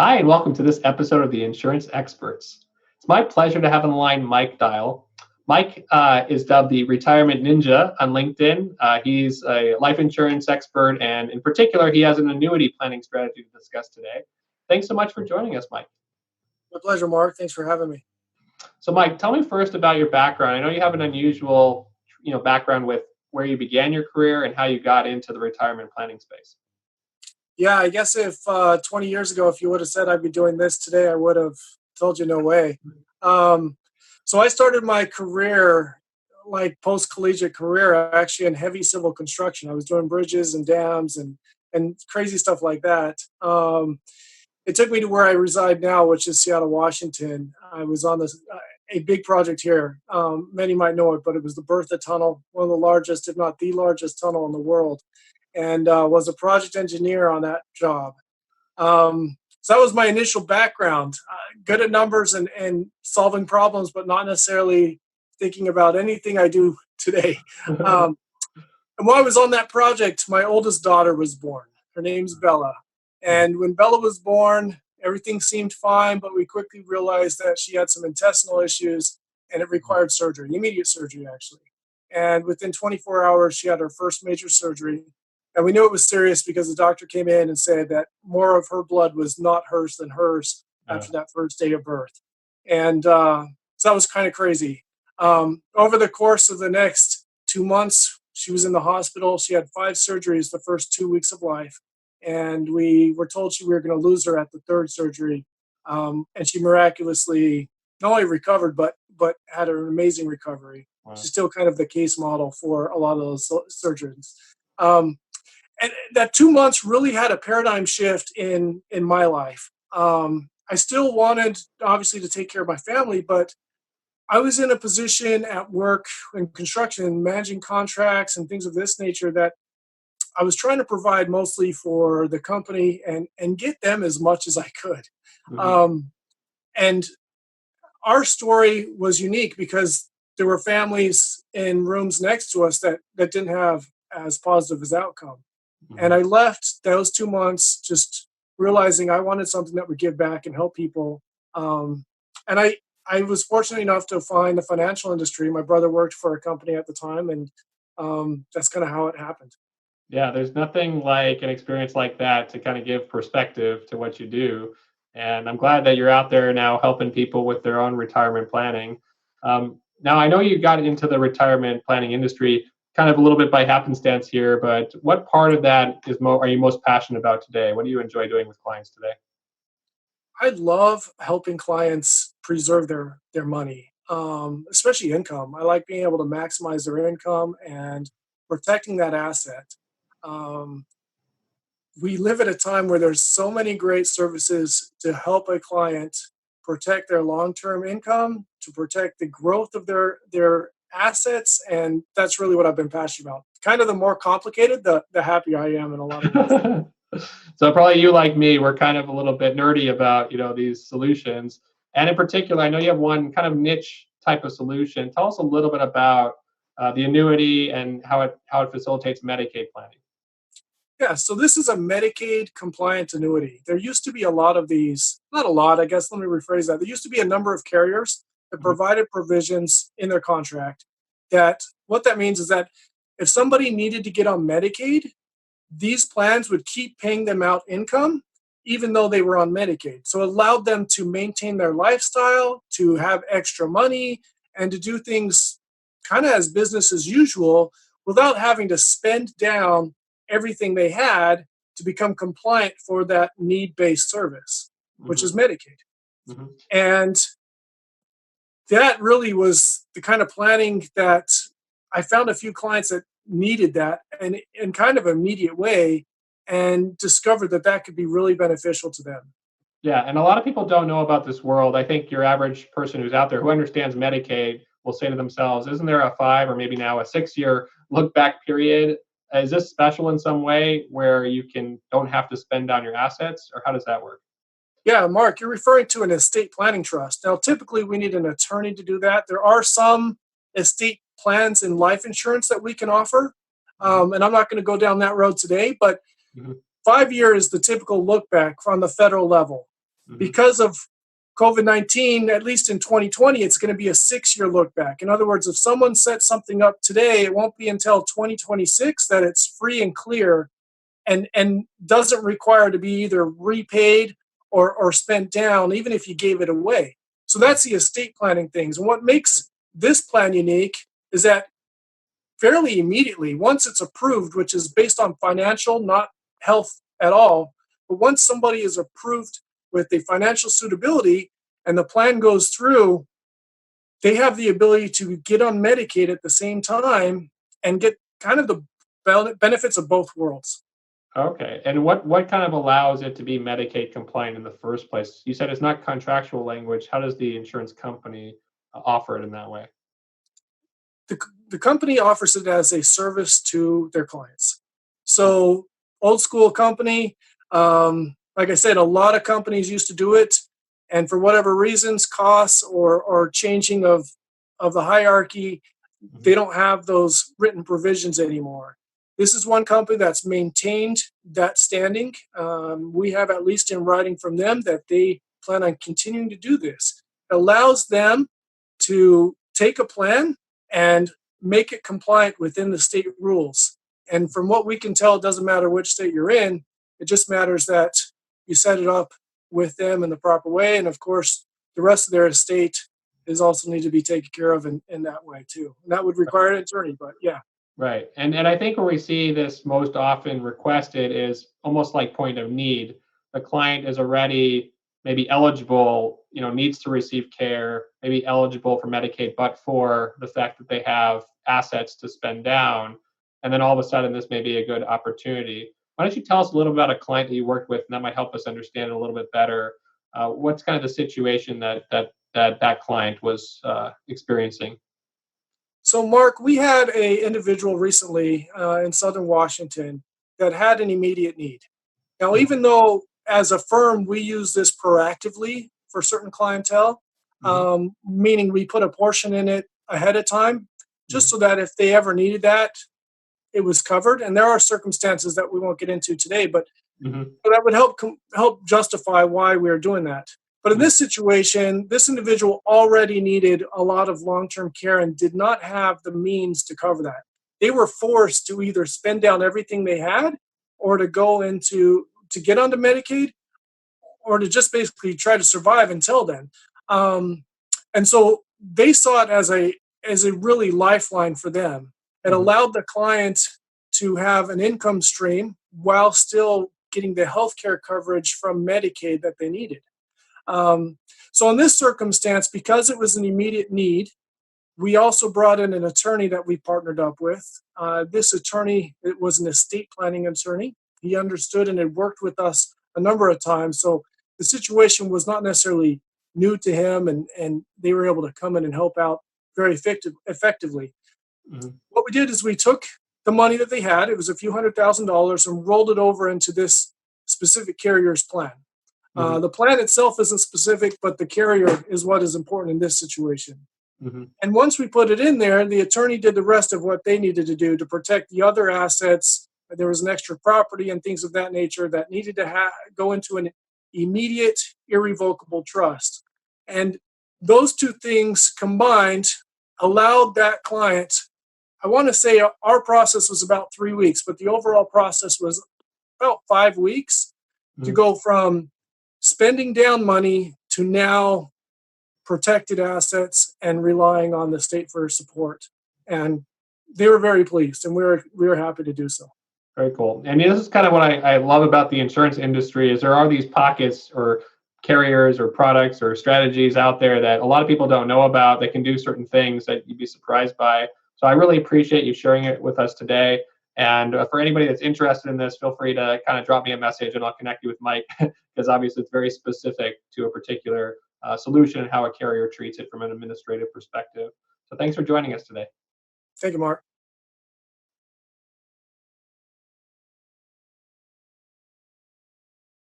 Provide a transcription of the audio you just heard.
Hi, and welcome to this episode of the Insurance Experts. It's my pleasure to have on the line Mike Dyal. Mike is dubbed the Retirement Ninja on LinkedIn. He's a life insurance expert, and in particular, he has an annuity planning strategy to discuss today. Thanks so much for joining us, Mike. My pleasure, Mark. Thanks for having me. So, Mike, tell me first about your background. I know you have an unusual, background with where you began your career and how you got into the retirement planning space. Yeah, I guess if 20 years ago, if you would have said I'd be doing this today, I would have told you no way. Um, so I started my career, like post-collegiate career, actually in heavy civil construction. I was doing bridges and dams and crazy stuff like that. It took me to where I reside now, which is Seattle, Washington. I was on a big project here. Many might know it, but it was the Bertha Tunnel, one of the largest, if not the largest tunnel in the world, and was a project engineer on that job. So that was my initial background. Good at numbers and solving problems, but not necessarily thinking about anything I do today. Um, and while I was on that project, my oldest daughter was born. Her name's Bella. And when Bella was born, everything seemed fine, but we quickly realized that she had some intestinal issues and it required surgery, immediate surgery, actually. And within 24 hours, she had her first major surgery. And we knew it was serious because the doctor came in and said that more of her blood was not hers than hers Uh, after that first day of birth. And so that was kind of crazy. Over the course of the next 2 months, she was in the hospital. She had 5 surgeries the first 2 weeks of life. And we were told we were going to lose her at the third surgery. And she miraculously not only recovered, but had an amazing recovery. wow. She's still kind of the case model for a lot of those surgeons. Um, and that 2 months really had a paradigm shift in my life. I still wanted, obviously, to take care of my family, but I was in a position at work in construction, managing contracts and things of this nature that I was trying to provide mostly for the company and get them as much as I could. Mhm. Um, and our story was unique because there were families in rooms next to us that didn't have as positive as outcome. And Mhm. I left those 2 months just realizing I wanted something that would give back and help people. And I was fortunate enough to find the financial industry. My brother worked for a company at the time, and that's kind of how it happened. Yeah, there's nothing like an experience like that to kind of give perspective to what you do. And I'm glad that you're out there now helping people with their own retirement planning. Now, I know you got into the retirement planning industry kind of a little bit by happenstance here, but what part of that are you most passionate about today? What do you enjoy doing with clients today? I love helping clients preserve their money, especially income. I like being able to maximize their income and protecting that asset. Um, we live at a time where there's so many great services to help a client protect their long-term income, to protect the growth of their assets, and that's really what I've been passionate about. Kind of the more complicated, the happier I am in a lot of ways. So probably you like me, we're kind of a little bit nerdy about these solutions. And in particular, I know you have one kind of niche type of solution. Tell us a little bit about the annuity and how it facilitates Medicaid planning. Yeah, so this is a Medicaid compliant annuity. There used to be a lot of these, not a lot, I guess, let me rephrase that. There used to be a number of carriers that Mhm. provided provisions in their contract that what that means is that if somebody needed to get on Medicaid, these plans would keep paying them out income even though they were on Medicaid. So it allowed them to maintain their lifestyle, to have extra money, and to do things kind of as business as usual without having to spend down everything they had to become compliant for that need based service, which is Mhm. Medicaid. Mhm. And that really was the kind of planning that I found a few clients that needed that and in kind of an immediate way and discovered that that could be really beneficial to them. Yeah, and a lot of people don't know about this world. I think your average person who's out there who understands Medicaid will say to themselves, "Isn't there a 5 or maybe now a 6 year look back period? Is this special in some way where you don't have to spend down your assets, or how does that work?" Yeah, Mark, you're referring to an estate planning trust. Now, typically we need an attorney to do that. There are some estate plans in life insurance that we can offer. Mhm. And I'm not going to go down that road today, but Mhm. 5 years is the typical look back on the federal level. Hmm. Because of COVID-19, at least in 2020, it's going to be a 6-year look back. In other words, if someone sets something up today, it won't be until 2026 that it's free and clear and doesn't require to be either repaid or spent down, even if you gave it away. So that's the estate planning things. And what makes this plan unique is that fairly immediately, once it's approved, which is based on financial, not health at all, but once somebody is approved with the financial suitability and the plan goes through, they have the ability to get on Medicaid at the same time and get kind of the benefits of both worlds. Okay. And what kind of allows it to be Medicaid compliant in the first place? You said it's not contractual language. How does the insurance company offer it in that way? The company offers it as a service to their clients. So, old school company, like I said, a lot of companies used to do it, and for whatever reasons, costs or changing of the hierarchy, Hmm. they don't have those written provisions anymore. This is one company that's maintained that standing. We have at least in writing from them that they plan on continuing to do this. It allows them to take a plan and make it compliant within the state rules. And from what we can tell, it doesn't matter which state you're in, it just matters that you set it up with them in the proper way. And of course, the rest of their estate is also need to be taken care of in that way too. And that would require an attorney, but yeah. Right. And I think where we see this most often requested is almost like point of need. The client is already maybe eligible, needs to receive care, maybe eligible for Medicaid, but for the fact that they have assets to spend down. And then all of a sudden, this may be a good opportunity. Why don't you tell us a little about a client that you worked with, and that might help us understand it a little bit better. What's kind of the situation that client was experiencing? So, Mark, we had a individual recently in Southern Washington that had an immediate need. Now, Mm-hmm. even though as a firm we use this proactively for certain clientele, Mm-hmm. meaning we put a portion in it ahead of time, just Mm-hmm. so that if they ever needed that, it was covered. And there are circumstances that we won't get into today, but Mm-hmm. that would help justify why we're doing that. But in Mm-hmm. this situation, this individual already needed a lot of long-term care and did not have the means to cover that. They were forced to either spend down everything they had or to go into to get onto Medicaid or to just basically try to survive until then. Um, and so they saw it as a really lifeline for them. It Mm-hmm. allowed the client to have an income stream while still getting the healthcare coverage from Medicaid that they needed. Um, so in this circumstance, because it was an immediate need, we also brought in an attorney that we partnered up with. This attorney, it was an estate planning attorney. He understood and had worked with us a number of times. So the situation was not necessarily new to him, and they were able to come in and help out very effectively. Mm-hmm. What we did is we took the money that they had, it was a few $100,000, and rolled it over into this specific carrier's plan. Mm-hmm. The plan itself isn't specific, but the carrier is what is important in this situation. Mm-hmm. And once we put it in there, the attorney did the rest of what they needed to do to protect the other assets. There was an extra property and things of that nature that needed to go into an immediate, irrevocable trust. And those two things combined allowed that client, I want to say our process was about 3 weeks, but the overall process was about 5 weeks to Mm-hmm. go from spending down money to now protected assets and relying on the state for support. And they were very pleased, and we were happy to do so. Very cool. And this is kind of what I love about the insurance industry is there are these pockets or carriers or products or strategies out there that a lot of people don't know about. They can do certain things that you'd be surprised by. So I really appreciate you sharing it with us today. And for anybody that's interested in this, feel free to kind of drop me a message and I'll connect you with Mike because obviously it's very specific to a particular solution and how a carrier treats it from an administrative perspective. So thanks for joining us today. Thank you, Mark.